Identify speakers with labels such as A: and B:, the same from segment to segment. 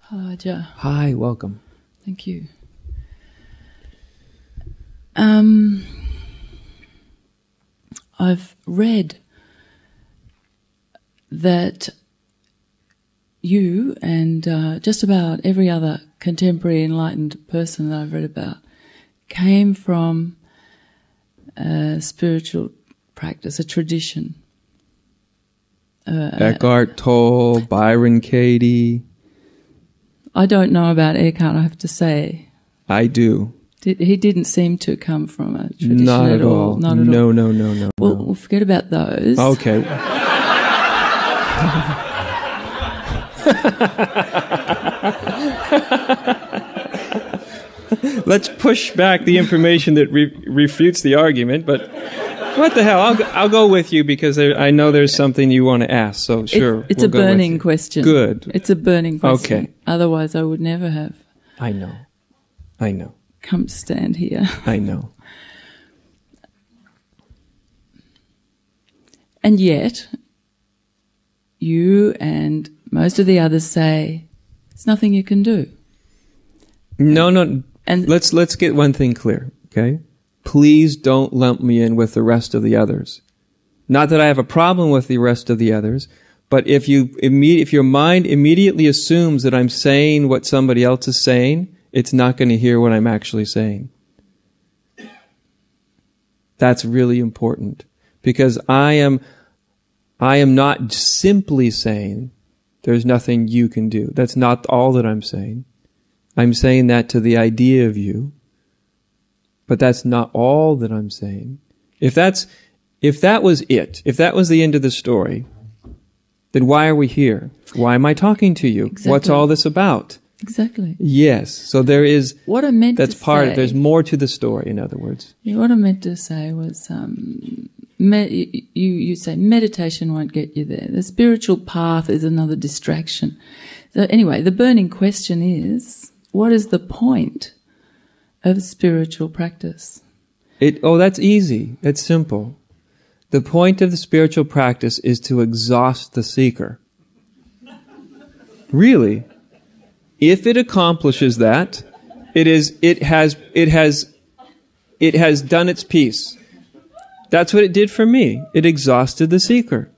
A: Hello, Ajahn.
B: Hi, welcome.
A: Thank you. I've read that you and just about every other contemporary enlightened person that I've read about came from a spiritual practice, a tradition.
B: Eckhart Tolle, Byron Katie.
A: I don't know about Eckhart, I have to say.
B: I do.
A: He didn't seem to come from a tradition
B: Not
A: at all.
B: Not at all. No.
A: Well, we'll forget about those.
B: Okay. Let's push back the information that refutes the argument, but what the hell? I'll go with you because I know there's something you want to ask, so sure.
A: It's a burning question.
B: Good.
A: It's a burning question.
B: Okay.
A: Otherwise I would never have
B: I know.
A: come to stand here.
B: I know.
A: And yet, you and most of the others say, it's nothing you can do.
B: No.
A: And
B: Let's get one thing clear, okay? Please don't lump me in with the rest of the others. Not that I have a problem with the rest of the others, but if your mind immediately assumes that I'm saying what somebody else is saying, it's not going to hear what I'm actually saying. That's really important, because I am not simply saying there's nothing you can do. That's not all that I'm saying. I'm saying that to the idea of you, but that's not all that I'm saying. If that was it, if that was the end of the story, then why are we here? Why am I talking to you?
A: Exactly.
B: What's all this about?
A: exactly.
B: Yes. So there is.
A: What I meant
B: that's
A: to
B: part.
A: say,
B: There's more to the story. In other words.
A: Yeah, what I meant to say was, you say meditation won't get you there. The spiritual path is another distraction. So anyway, the burning question is, what is the point of spiritual practice?
B: That's easy. It's simple. The point of the spiritual practice is to exhaust the seeker. Really. If it accomplishes that, it has done its piece. That's what it did for me. It exhausted the seeker.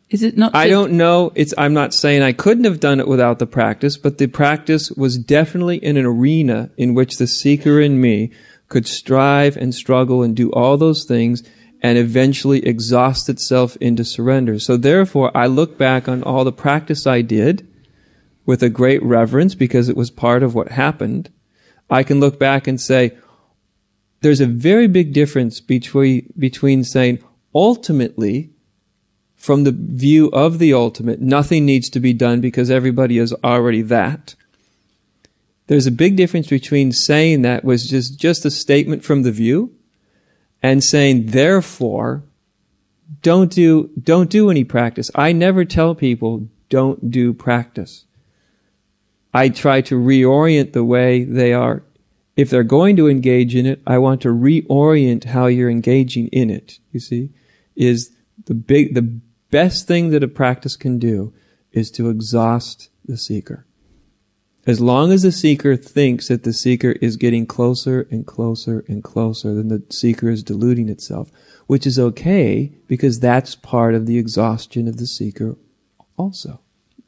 A: Is it not?
B: I don't know. I'm not saying I couldn't have done it without the practice, but the practice was definitely in an arena in which the seeker in me could strive and struggle and do all those things and eventually exhaust itself into surrender. So therefore, I look back on all the practice I did with a great reverence because it was part of what happened. I can look back and say, there's a very big difference between saying, ultimately, from the view of the ultimate, nothing needs to be done because everybody is already that. There's a big difference between saying that was just a statement from the view and saying, therefore, don't do any practice. I never tell people, don't do practice. I try to reorient the way they are. If they're going to engage in it, I want to reorient how you're engaging in it. You see, is the best thing that a practice can do is to exhaust the seeker. As long as the seeker thinks that the seeker is getting closer and closer and closer, then the seeker is deluding itself, which is okay because that's part of the exhaustion of the seeker also.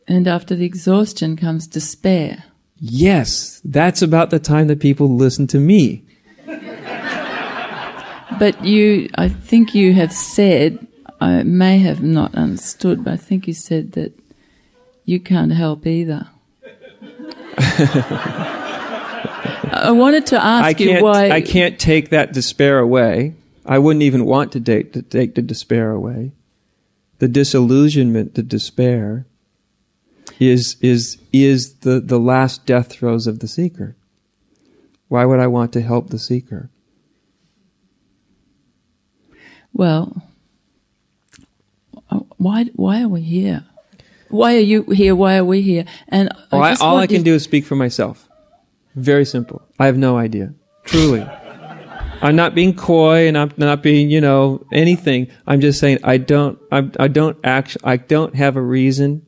A: And after the exhaustion comes despair.
B: Yes, that's about the time that people listen to me.
A: But I think you have said, I may have not understood, but I think you said that you can't help either. I wanted to ask you why...
B: I can't take that despair away. I wouldn't even want to take the despair away. The disillusionment, the despair, is the last death throes of the seeker. Why would I want to help the seeker?
A: Well, why are we here? Why are you here? Why are we here? And
B: all I can do is speak for myself. Very simple. I have no idea. Truly. I'm not being coy and I'm not being, anything. I'm just saying I don't have a reason.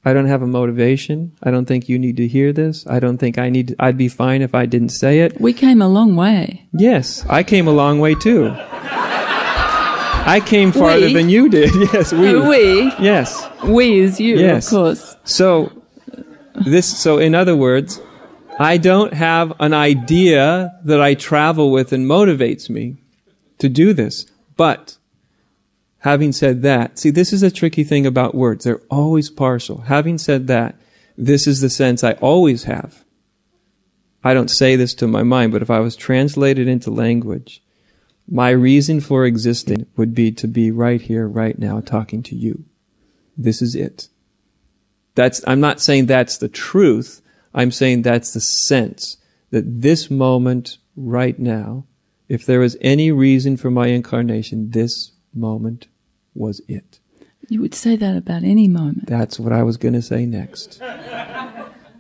B: I don't have a motivation. I don't think you need to hear this. I don't think I'd be fine if I didn't say it.
A: We came a long way.
B: Yes, I came a long way too. I came farther than you did. Yes, we.
A: We?
B: Yes.
A: We is you,
B: yes.
A: Of course.
B: So in other words, I don't have an idea that I travel with and motivates me to do this. But having said that, see, this is a tricky thing about words. They're always partial. Having said that, this is the sense I always have. I don't say this to my mind, but if I was translated into language, my reason for existing would be to be right here, right now, talking to you. This is it. I'm not saying that's the truth. I'm saying that's the sense that this moment, right now, if there was any reason for my incarnation, this moment was it.
A: You would say that about any moment.
B: That's what I was going to say next.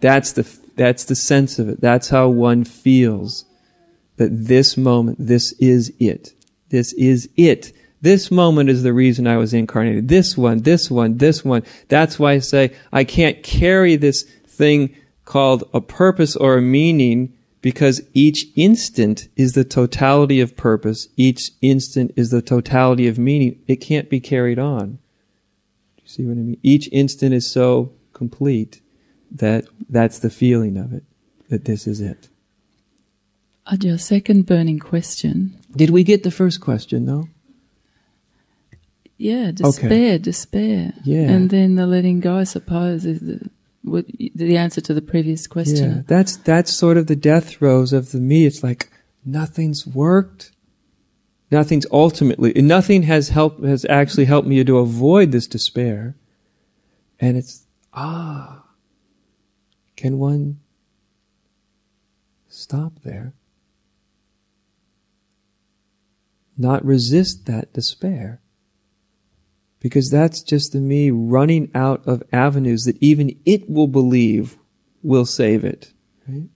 B: That's the sense of it. That's how one feels that this moment, this is it. This is it. This moment is the reason I was incarnated. This one. That's why I say I can't carry this thing called a purpose or a meaning, because each instant is the totality of purpose. Each instant is the totality of meaning. It can't be carried on. Do you see what I mean? Each instant is so complete that that's the feeling of it, that this is it.
A: Your second burning question.
B: Did we get the first question, though?
A: Yeah, despair.
B: Yeah.
A: And then the letting go, I suppose, is the answer to the previous question.
B: Yeah, that's sort of the death throes of the me. It's like nothing's worked. Nothing has actually helped me to avoid this despair. And it's, can one stop there? Not resist that despair. Because that's just the me running out of avenues that even it will believe will save it. Right?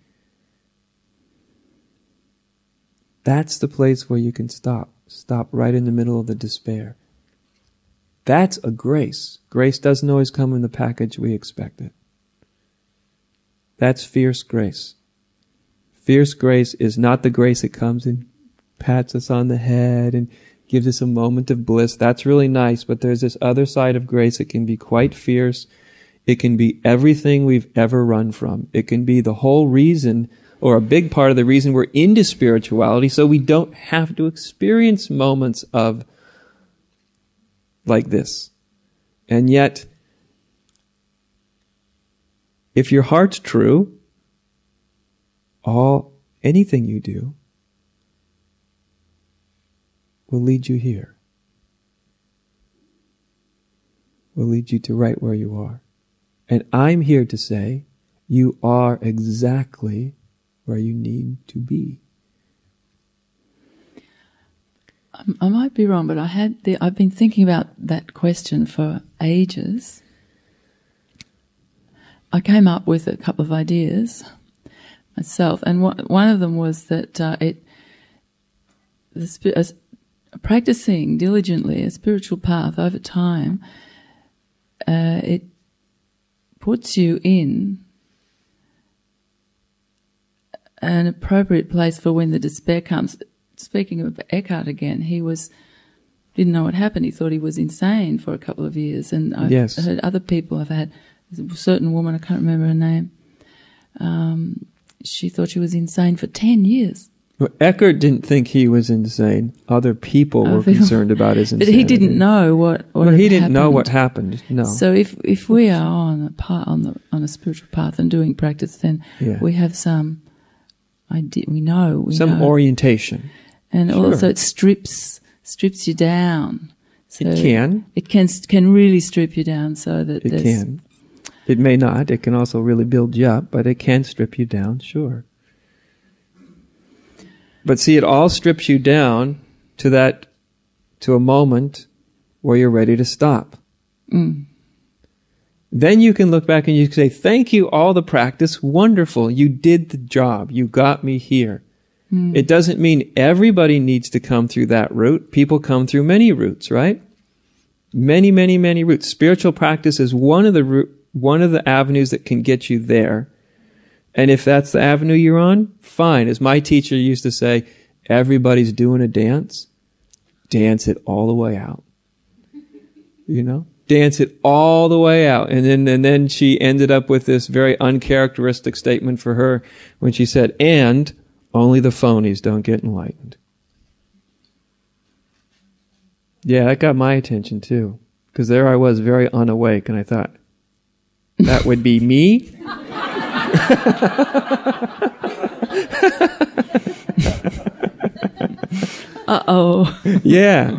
B: That's the place where you can stop. Stop right in the middle of the despair. That's a grace. Grace doesn't always come in the package we expect it. That's fierce grace. Fierce grace is not the grace that comes and pats us on the head and gives us a moment of bliss. That's really nice, but there's this other side of grace that can be quite fierce. It can be everything we've ever run from. It can be the whole reason, or a big part of the reason we're into spirituality, so we don't have to experience moments of like this. And yet, if your heart's true, anything you do will lead you here. Will lead you to right where you are. And I'm here to say, you are exactly where you need to be.
A: I might be wrong, but I've been thinking about that question for ages. I came up with a couple of ideas myself, and one of them was that practicing diligently a spiritual path over time, it puts you in an appropriate place for when the despair comes. Speaking of Eckhart again, he didn't know what happened. He thought he was insane for a couple of years, and I've heard other people. I've had a certain woman, I can't remember her name. She thought she was insane for 10 years.
B: Well, Eckhart didn't think he was insane. Other people were concerned about his insanity.
A: But he didn't know what
B: he didn't know what happened. No.
A: So if we are on a spiritual path and doing practice, then we have some idea. We know
B: some orientation,
A: and also it strips you down. So
B: it
A: can really strip you down, so that
B: it can. It may not. It can also really build you up, but it can strip you down. Sure. But see, it all strips you down to a moment where you're ready to stop.
A: Mm.
B: Then you can look back and you can say, thank you, all the practice, wonderful. You did the job. You got me here. Mm. It doesn't mean everybody needs to come through that route. People come through many routes, right? Many, many, many routes. Spiritual practice is one of the one of the avenues that can get you there. And if that's the avenue you're on, fine. As my teacher used to say, everybody's doing a dance. Dance it all the way out. You know? Dance it all the way out. And then she ended up with this very uncharacteristic statement for her when she said, and only the phonies don't get enlightened. Yeah, that got my attention too. Because there I was, very unawake, and I thought, that would be me?
A: Uh-oh.
B: Yeah.